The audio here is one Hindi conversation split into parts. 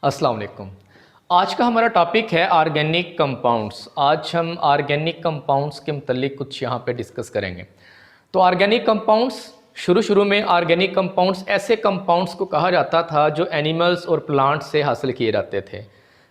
अस्सलाम वालेकुम। आज का हमारा टॉपिक है ऑर्गेनिक कंपाउंड्स। आज हम ऑर्गेनिक कंपाउंड्स के मतलब कुछ यहाँ पे डिस्कस करेंगे। तो ऑर्गेनिक कंपाउंड्स, शुरू में ऑर्गेनिक कंपाउंड्स ऐसे कंपाउंड्स को कहा जाता था जो एनिमल्स और प्लांट्स से हासिल किए जाते थे।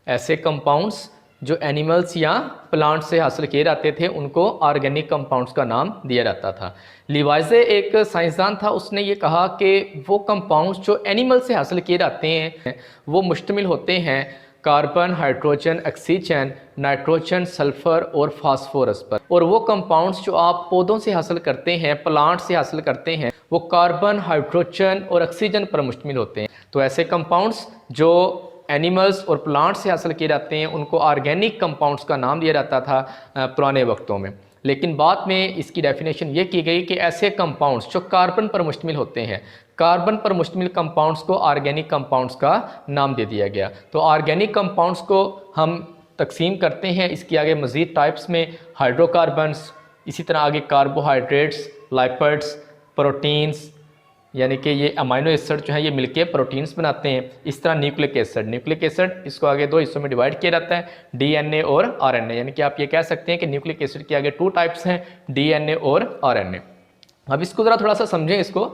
ऐसे कंपाउंड्स जो एनिमल्स या प्लांट से हासिल किए जाते थे उनको ऑर्गेनिक कंपाउंड्स का नाम दिया जाता था। लिवाइजे एक साइंसदान था, उसने ये कहा कि वो कंपाउंड्स जो एनिमल से हासिल किए जाते हैं वो मुश्तमिल होते हैं carbon, hydrogen, oxygen, nitrogen, sulphur और फास्फोरस पर। और वो कंपाउंड्स जो आप पौधों से हासिल करते हैं, प्लांट से हासिल करते हैं, वो कार्बन, हाइड्रोजन और ऑक्सीजन पर मुश्तमिल होते हैं। तो ऐसे कंपाउंड्स जो एनिमल्स और प्लांट्स से हासिल किए जाते हैं उनको ऑर्गेनिक कंपाउंड्स का नाम दिया जाता था पुराने वक्तों में। लेकिन बाद में इसकी डेफिनेशन ये की गई कि ऐसे कंपाउंड्स जो कार्बन पर मुश्तमिल होते हैं, कार्बन पर मुश्तमिल कंपाउंड्स को ऑर्गेनिक कंपाउंड्स का नाम दे दिया गया। तो ऑर्गेनिक कंपाउंड्स को हम तकसीम करते हैं इसकी आगे मज़ीद टाइप्स में हाइड्रोकार्बन्स, इसी तरह आगे कार्बोहाइड्रेट्स, लाइपिड्स, प्रोटीन्स, यानी कि ये अमाइनो एसिड जो है ये मिलके प्रोटीन्स बनाते हैं। इस तरह न्यूक्लिक एसिड इसको आगे दो हिस्सों में डिवाइड किया जाता है, डीएनए और आरएनए। यानी कि आप ये कह सकते हैं कि न्यूक्लिक एसिड के आगे 2 टाइप्स हैं, डीएनए और आरएनए। अब इसको ज़रा थोड़ा सा समझें इसको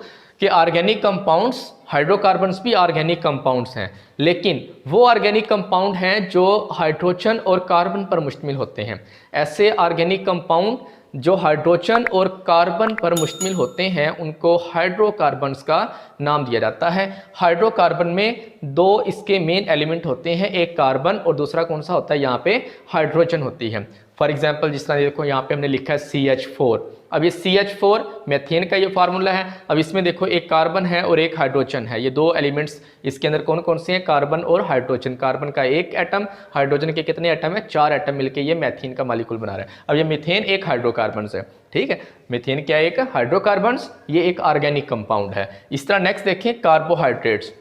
कि ऑर्गेनिक कंपाउंड्स, हाइड्रोकार्बन्स भी ऑर्गेनिक कंपाउंड्स हैं, लेकिन वो ऑर्गेनिक कंपाउंड हैं जो हाइड्रोजन और कार्बन पर मुश्तमिल होते हैं। ऐसे ऑर्गेनिक कंपाउंड जो हाइड्रोजन और कार्बन पर मुश्तमिल होते हैं उनको हाइड्रोकार्बन्स का नाम दिया जाता है। हाइड्रोकार्बन में 2 इसके मेन एलिमेंट होते हैं, एक कार्बन और दूसरा कौन सा होता है, यहाँ पे हाइड्रोजन होती है। फॉर एग्जांपल जिस तरह देखो यहाँ पे हमने लिखा है CH4। अब ये CH4 मीथेन का ये फार्मूला है। अब इसमें देखो एक कार्बन है और एक हाइड्रोजन है, ये 2 एलिमेंट्स इसके अंदर कौन कौन से हैं, कार्बन और हाइड्रोजन। कार्बन का एक एटम, हाइड्रोजन के कितने एटम है, 4 एटम मिलके ये मीथेन का मॉलिक्यूल बना रहा है। अब ये मीथेन एक हाइड्रोकार्बन है, ठीक है। मीथेन क्या है, एक हाइड्रोकार्बन, ये एक ऑर्गेनिक कंपाउंड है। इस तरह नेक्स्ट देखें कार्बोहाइड्रेट्स।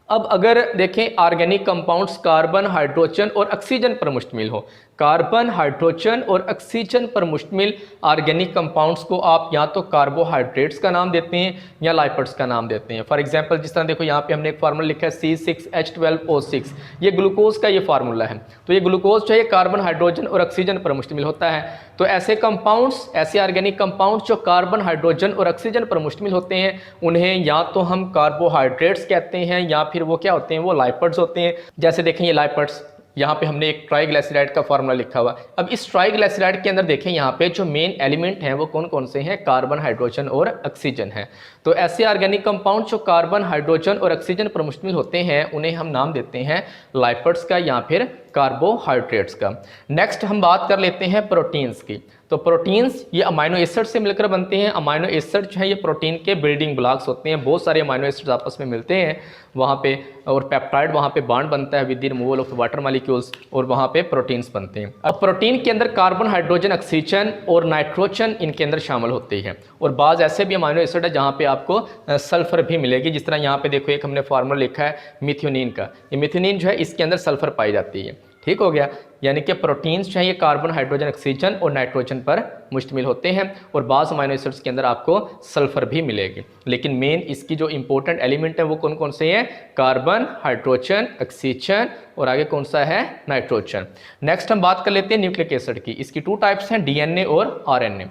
अब अगर देखें ऑर्गेनिक कंपाउंड्स कार्बन, हाइड्रोजन और ऑक्सीजन पर मुश्तमिल हो, कार्बन, हाइड्रोजन और ऑक्सीजन पर मुश्तमिल ऑर्गेनिक कंपाउंड्स को आप या तो कार्बोहाइड्रेट्स का नाम देते हैं या लाइपिड्स का नाम देते हैं। फॉर एग्जांपल जिस तरह देखो यहाँ पे हमने एक फार्मूला लिखा है C6H12O6, ये ग्लूकोज का ये फार्मूला है। तो ये ग्लूकोज जो है कार्बन, हाइड्रोजन और ऑक्सीजन पर मुश्तमिल होता है। तो ऐसे कंपाउंड्स, ऐसे ऑर्गेनिक कंपाउंड्स जो कार्बन, हाइड्रोजन और ऑक्सीजन पर मुश्तमिल होते हैं उन्हें या तो हम कार्बोहाइड्रेट्स कहते हैं या फिर वो क्या होते हैं, वो लाइपिड्स होते हैं। जैसे देखें ये लाइपिड्स, यहाँ पे हमने एक ट्राइग्लिसराइड का फार्मूला लिखा हुआ। अब इस ट्राइग्लिसराइड के अंदर देखें यहाँ पे जो मेन एलिमेंट हैं वो कौन कौन से हैं, कार्बन, हाइड्रोजन और ऑक्सीजन है। तो ऐसे ऑर्गेनिक कंपाउंड जो कार्बन, हाइड्रोजन और ऑक्सीजन पर मुश्तमिल होते हैं उन्हें हम नाम देते हैं लाइपिड्स का या फिर कार्बोहाइड्रेट्स का। नेक्स्ट हम बात कर लेते हैं प्रोटीन्स की। तो प्रोटीन्स ये अमाइनो एसिड से मिलकर बनते हैं। अमाइनो एसिड जो है ये प्रोटीन के बिल्डिंग ब्लॉक्स होते हैं। बहुत सारे अमाइनो एसिड्स आपस में मिलते हैं वहाँ पे, और पेप्टाइड वहाँ पे बॉन्ड बनता है with the removal of water molecules, और वहाँ पे प्रोटीन्स बनते हैं। अब प्रोटीन के अंदर कार्बन, हाइड्रोजन, ऑक्सीजन और नाइट्रोजन इनके अंदर शामिल होते हैं। और बाज़ ऐसे भी अमाइनो एसिड है जहाँ पे आपको सल्फर भी मिलेगी। जिस तरह यहाँ पे देखो एक हमने फार्मूला लिखा है मिथ्योनिन का, ये मिथ्योनिन जो है इसके अंदर सल्फर पाई जाती है, ठीक हो गया। यानी कि प्रोटीन्स चाहिए कार्बन, हाइड्रोजन, ऑक्सीजन और नाइट्रोजन पर मुश्तमिल होते हैं, और बाज़ अमाइनो एसिड्स के अंदर आपको सल्फर भी मिलेगी। लेकिन मेन इसकी जो इंपॉर्टेंट एलिमेंट है वो कौन कौन से हैं, कार्बन, हाइड्रोजन, ऑक्सीजन और आगे कौन सा है, नाइट्रोजन। नेक्स्ट हम बात कर लेते हैं न्यूक्लिक एसिड की। इसकी 2 टाइप्स हैं, डीएनए और आरएनए।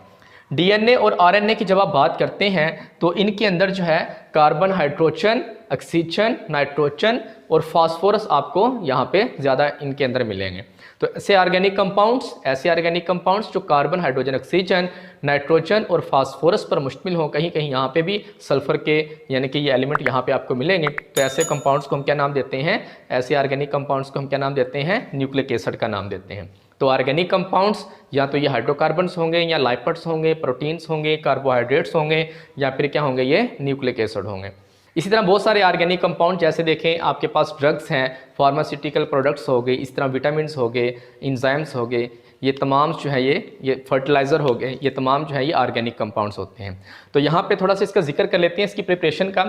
डीएनए और आरएनए की जब आप बात करते हैं तो इनके अंदर जो है कार्बन, हाइड्रोजन, ऑक्सीजन, नाइट्रोजन और फास्फोरस आपको यहाँ पे ज़्यादा इनके अंदर मिलेंगे। तो ऐसे ऑर्गेनिक कंपाउंड्स जो कार्बन, हाइड्रोजन, ऑक्सीजन, नाइट्रोजन और फास्फोरस पर मुश्तमिल हो, कहीं कहीं यहाँ पे भी सल्फर के यानी कि ये एलिमेंट यहाँ पे आपको मिलेंगे। तो ऐसे कंपाउंड्स को हम क्या नाम देते हैं, ऐसे ऑर्गेनिक कंपाउंड्स को हम क्या नाम देते हैं, न्यूक्लिक एसिड का नाम देते हैं। तो ऑर्गेनिक कंपाउंड्स या तो ये हाइड्रोकार्बन्स होंगे या लाइपिड्स होंगे, प्रोटीन्स होंगे, कार्बोहाइड्रेट्स होंगे या फिर क्या होंगे, ये न्यूक्लिक एसिड होंगे। इसी तरह बहुत सारे ऑर्गेनिक कंपाउंड जैसे देखें आपके पास ड्रग्स हैं, फार्मास्यूटिकल प्रोडक्ट्स हो गए, इस तरह विटामिन्स हो गए, इंजाइम्स हो गए, ये तमाम जो है ये फर्टिलाइज़र हो गए, ये तमाम जो है ये ऑर्गेनिक कंपाउंड्स होते हैं। तो यहाँ पे थोड़ा सा इसका जिक्र कर लेते हैं इसकी प्रिपरेशन का।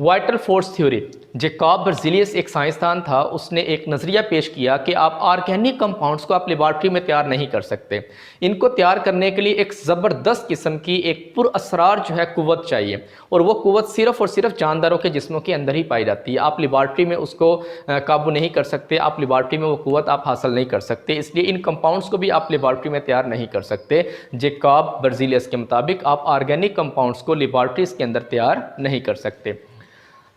Vital force theory. जैकब बर्ज़िलियस एक साइंसदान था, उसने एक नज़रिया पेश किया कि आप ऑर्गेनिक कंपाउंड्स को आप लेबॉर्ट्री में तैयार नहीं कर सकते। इनको तैयार करने के लिए एक ज़बरदस्त किस्म की एक पुरअसरार जो है कुव्वत चाहिए, और वो कुव्वत सिर्फ़ और सिर्फ जानदारों के जिस्मों के अंदर ही पाई जाती है। आप लेबॉर्ट्री में उसको काबू नहीं कर सकते, आप लेबॉर्ट्री में वो कुव्वत आप हासिल नहीं कर सकते, इसलिए इन कंपाउंड्स को भी आप लेबॉर्ट्री में तैयार नहीं कर सकते। जैकब बर्ज़िलियस के मुताबिक आप ऑर्गेनिक कंपाउंड्स को लेबॉर्ट्रीज़ के अंदर तैयार नहीं कर सकते।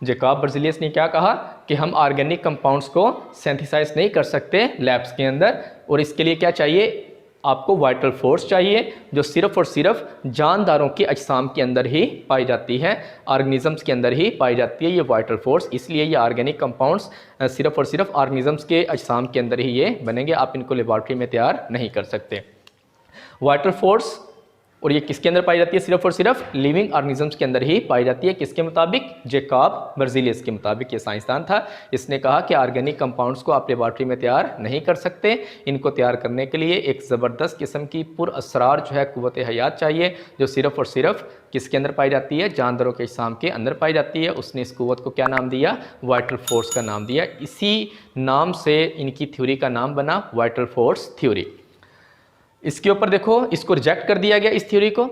जैकब बर्ज़िलियस ने क्या कहा कि हम ऑर्गेनिक कंपाउंड्स को सिंथेसाइज नहीं कर सकते लैब्स के अंदर, और इसके लिए क्या चाहिए, आपको वाइटल फोर्स चाहिए जो सिर्फ़ और सिर्फ जानदारों के अजसाम के अंदर ही पाई जाती है, ऑर्गेनिजम्स के अंदर ही पाई जाती है ये वाइटल फोर्स। इसलिए ये ऑर्गेनिक कंपाउंड्स सिर्फ़ और सिर्फ ऑर्गेनिजम्स के अजसाम के अंदर ही ये बनेंगे, आप इनको लेबॉर्ट्री में तैयार नहीं कर सकते। वाइटल फोर्स, और ये किसके अंदर पाई जाती है, सिर्फ और सिर्फ लिविंग ऑर्गेनिजम्स के अंदर ही पाई जाती है। किसके मुताबिक, जैकब बर्ज़िलियस के मुताबिक। ये साइंसदान था, इसने कहा कि ऑर्गेनिक कंपाउंड्स को आप लेबॉर्ट्री में तैयार नहीं कर सकते, इनको तैयार करने के लिए एक ज़बरदस्त किस्म की पुरअसरार जो है कुव्वत हयात चाहिए, जो सिर्फ और सिर्फ किसके अंदर पाई जाती है, जानदारों के अजसाम के अंदर पाई जाती है। उसने इस कुव्वत को क्या नाम दिया, वाइटल फोर्स का नाम दिया। इसी नाम से इनकी थ्योरी का नाम बना वाइटल फोर्स थ्योरी। इसके ऊपर देखो, इसको रिजेक्ट कर दिया गया इस थ्योरी को।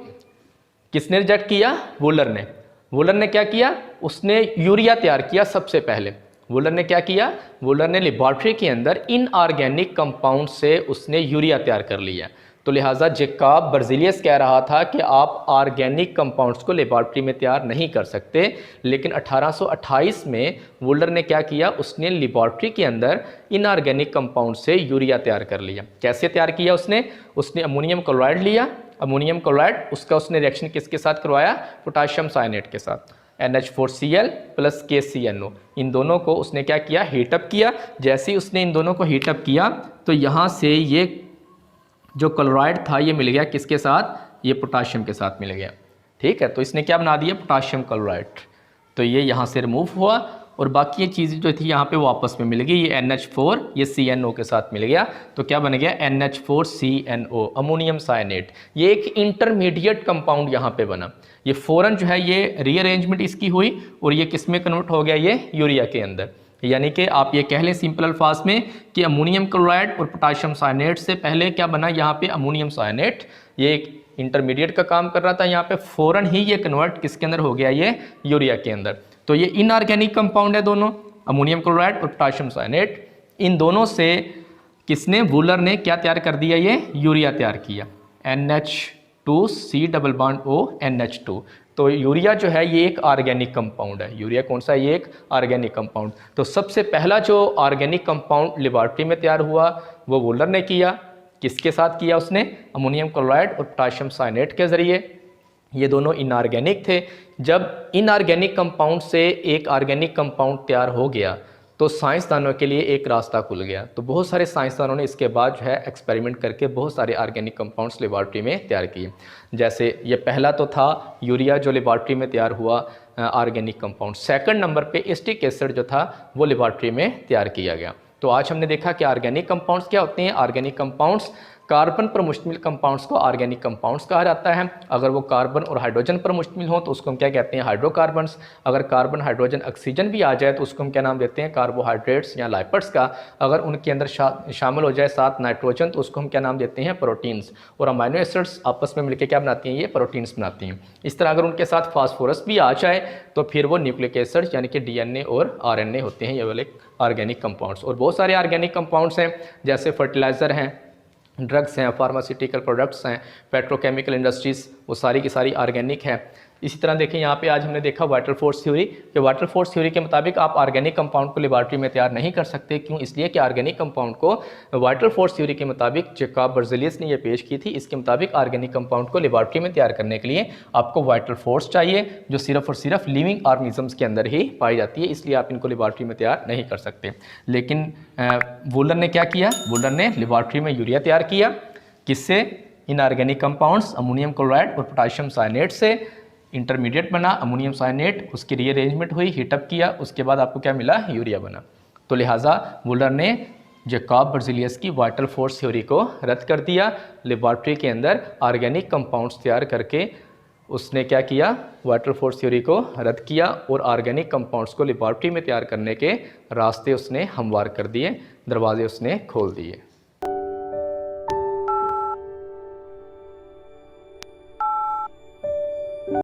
किसने रिजेक्ट किया, वूलर ने। वूलर ने क्या किया, उसने यूरिया तैयार किया सबसे पहले। वूलर ने क्या किया, वूलर ने लेबॉर्ट्री के अंदर इनऑर्गेनिक कंपाउंड से उसने यूरिया तैयार कर लिया। तो लिहाजा जैकब बर्ज़िलियस कह रहा था कि आप ऑर्गेनिक कंपाउंड्स को लेबॉर्ट्री में तैयार नहीं कर सकते, लेकिन 1828 में वूलर ने क्या किया, उसने लेबॉर्ट्री के अंदर इनऑर्गेनिक कंपाउंड से यूरिया तैयार कर लिया। कैसे तैयार किया उसने अमोनियम क्लोराइड लिया। अमोनियम क्लोराइड उसका उसने रिएक्शन किसके साथ करवाया, पोटाशियम साइनेट के साथ, NH4Cl + KCNO। इन दोनों को उसने क्या किया, हीटअप किया। जैसे ही उसने इन दोनों को हीटअप किया तो यहाँ से ये जो क्लोराइड था ये मिल गया किसके साथ, ये पोटाशियम के साथ मिल गया। ठीक है, तो इसने क्या बना दिया, पोटाशियम क्लोराइड। तो ये यहाँ से रिमूव हुआ और बाकी ये चीज़ जो थी यहाँ पे वापस में मिल गई। ये NH4 ये CNO के साथ मिल गया, तो क्या बन गया, NH4CNO अमोनियम साइनेट। ये एक इंटरमीडिएट कंपाउंड यहाँ पे बना। ये फ़ौरन जो है ये रीअरेंजमेंट इसकी हुई और ये किस में कन्वर्ट हो गया, ये यूरिया के अंदर। यानी कि आप ये कह लें सिंपल अल्फाज में कि अमोनियम क्लोराइड और पोटाशियम साइनेट से पहले क्या बना, यहाँ पे अमोनियम साइनेट, ये एक इंटरमीडिएट का काम कर रहा था, यहाँ पे फ़ौरन ही ये कन्वर्ट किसके अंदर हो गया, ये यूरिया के अंदर। तो ये इनऑर्गेनिक कंपाउंड है दोनों, अमोनियम क्लोराइड और पोटाशियम साइनेट। इन दोनों से किसने, वूलर ने क्या तैयार कर दिया, ये यूरिया तैयार किया, NH2C+O NH2। तो यूरिया जो है ये एक ऑर्गेनिक कंपाउंड है। यूरिया कौन सा है, ये एक ऑर्गेनिक कंपाउंड। तो सबसे पहला जो ऑर्गेनिक कंपाउंड लेबॉर्ट्री में तैयार हुआ वो वूलर ने किया। किसके साथ किया उसने, अमोनियम क्लोराइड और पोटाशियम साइनेट के ज़रिए। ये दोनों इनऑर्गेनिक थे। जब इनऑर्गेनिक कंपाउंड से एक ऑर्गेनिक कंपाउंड तैयार हो गया तो साइंसदानों के लिए एक रास्ता खुल गया। तो बहुत सारे साइंसदानों ने इसके बाद जो है एक्सपेरिमेंट करके बहुत सारे ऑर्गेनिक कंपाउंड्स लेबॉर्ट्री में तैयार किए। जैसे ये पहला तो था यूरिया जो लेबॉर्ट्री में तैयार हुआ ऑर्गेनिक कंपाउंड। सेकंड नंबर पे एसिटिक एसिड जो था वो लेबॉर्ट्री में तैयार किया गया। तो आज हमने देखा कि ऑर्गेनिक कंपाउंड्स क्या होते हैं। ऑर्गेनिक कंपाउंड्स, कार्बन पर मुश्तमिल कंपाउंड्स को ऑर्गेनिक कंपाउंड्स कहा जाता है। अगर वो कार्बन और हाइड्रोजन पर मुश्तमिल हो तो उसको हम क्या कहते हैं, हाइड्रोकार्बन्स। अगर कार्बन हाइड्रोजन ऑक्सीजन भी आ जाए तो उसको हम क्या नाम देते हैं, कार्बोहाइड्रेट्स या लाइपिड्स का। अगर उनके अंदर शामिल हो जाए साथ नाइट्रोजन तो उसको हम क्या नाम देते हैं, प्रोटीन्स। और अमाइनो एसिड्स आपस में मिलकर क्या बनाती हैं, ये प्रोटीन्स बनाती हैं। इस तरह अगर उनके साथ फास्फोरस भी आ जाए तो फिर वो न्यूक्लिक एसिड्स यानी कि DNA और RNA होते हैं, ये वाले ऑर्गेनिक कंपाउंड्स। और बहुत सारे ऑर्गेनिक कंपाउंड्स हैं, जैसे फर्टिलाइज़र हैं, ड्रग्स हैं, फार्मास्यूटिकल प्रोडक्ट्स हैं, पेट्रोकेमिकल इंडस्ट्रीज़, वो सारी की सारी ऑर्गेनिक है। इसी तरह देखें यहाँ पे आज हमने देखा वाइटल फोर्स थ्योरी, कि वाइटल फोर्स थ्योरी के मुताबिक आप ऑर्गेनिक कंपाउंड को लेबॉर्ट्री में तैयार नहीं कर सकते। क्यों, इसलिए कि ऑर्गेनिक कंपाउंड को वाइटल फोर्स थ्योरी के मुताबिक जैकब बर्ज़िलियस ने ये पेश की थी। इसके मुताबिक ऑर्गेनिक कंपाउंड को लेबॉर्ट्री में तैयार करने के लिए आपको वाइटल फोर्स चाहिए जो सिर्फ और सिर्फ लिविंग ऑर्गेनिजम्स के अंदर ही पाई जाती है, इसलिए आप इनको लेबॉर्ट्री में तैयार नहीं कर सकते। लेकिन वूलर ने क्या किया, वूलर ने लेबॉर्ट्री में यूरिया तैयार किया। किससे, इनऑर्गेनिक कंपाउंड्स अमोनियम क्लोराइड और पोटाशियम साइनेट से। इंटरमीडिएट बना अमोनियम साइनेट, उसकी रीअरेंजमेंट हुई, हीटअप किया, उसके बाद आपको क्या मिला, यूरिया बना। तो लिहाजा वूलर ने जैकब बर्ज़िलियस की वाइटल फोर्स थ्योरी को रद्द कर दिया। लेबॉर्ट्री के अंदर ऑर्गेनिक कंपाउंड्स तैयार करके उसने क्या किया, वाटर फोर्स थ्योरी को रद्द किया और ऑर्गेनिक कंपाउंड्स को लेबोरेटरी में तैयार करने के रास्ते उसने हमवार कर दिए, दरवाजे उसने खोल दिए।